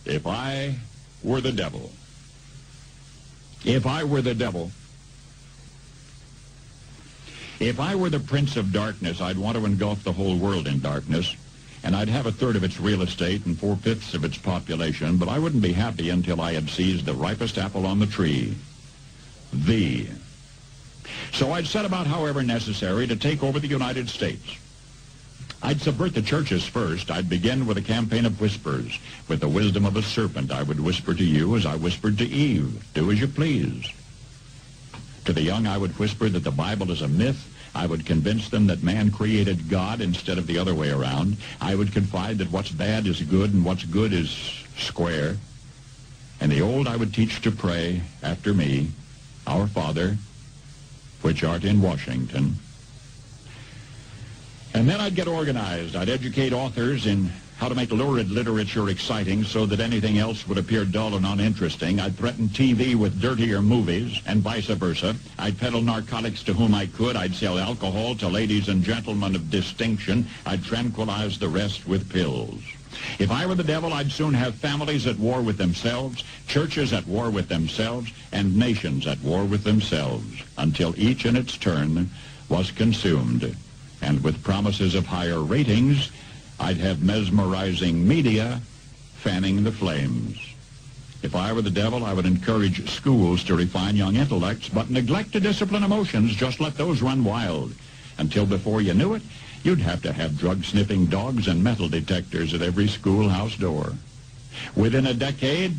If I were the devil, if I were the devil, if I were the prince of darkness, I'd want to engulf the whole world in darkness, and I'd have a third of its real estate and 4/5 of its population, but I wouldn't be happy until I had seized the ripest apple on the tree, thee. So I'd set about, however necessary, to take over the United States. I'd subvert the churches first. I'd begin with a campaign of whispers. With the wisdom of a serpent, I would whisper to you as I whispered to Eve, do as you please. To the young, I would whisper that the Bible is a myth. I would convince them that man created God instead of the other way around. I would confide that what's bad is good and what's good is square. And the old I would teach to pray after me, Our Father, which art in Washington. And then I'd get organized. I'd educate authors in how to make lurid literature exciting so that anything else would appear dull and uninteresting. I'd threaten TV with dirtier movies and vice versa. I'd peddle narcotics to whom I could. I'd sell alcohol to ladies and gentlemen of distinction. I'd tranquilize the rest with pills. If I were the devil, I'd soon have families at war with themselves, churches at war with themselves, and nations at war with themselves, until each in its turn was consumed. And with promises of higher ratings, I'd have mesmerizing media fanning the flames. If I were the devil, I would encourage schools to refine young intellects, but neglect to discipline emotions. Just let those run wild. Until before you knew it, you'd have to have drug-sniffing dogs and metal detectors at every schoolhouse door. Within a decade,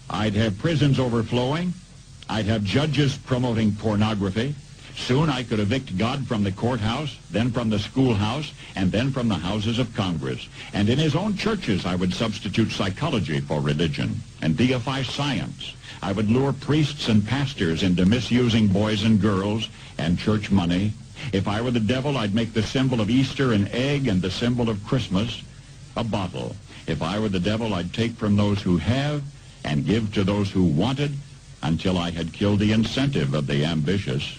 I'd have prisons overflowing. I'd have judges promoting pornography. Soon I could evict God from the courthouse, then from the schoolhouse, and then from the houses of Congress. And in his own churches, I would substitute psychology for religion and deify science. I would lure priests and pastors into misusing boys and girls and church money. If I were the devil, I'd make the symbol of Easter an egg and the symbol of Christmas a bottle. If I were the devil, I'd take from those who have and give to those who wanted until I had killed the incentive of the ambitious.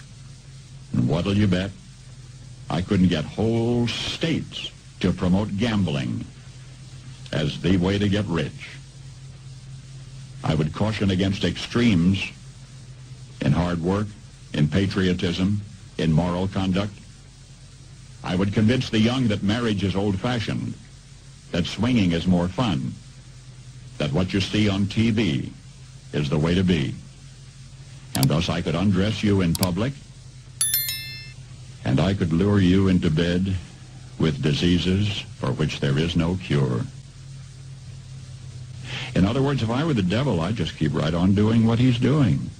And what'll you bet? I couldn't get whole states to promote gambling as the way to get rich. I would caution against extremes in hard work, in patriotism, in moral conduct. I would convince the young that marriage is old-fashioned, that swinging is more fun, that what you see on TV is the way to be. And thus I could undress you in public, and I could lure you into bed with diseases for which there is no cure. In other words, if I were the devil, I'd just keep right on doing what he's doing.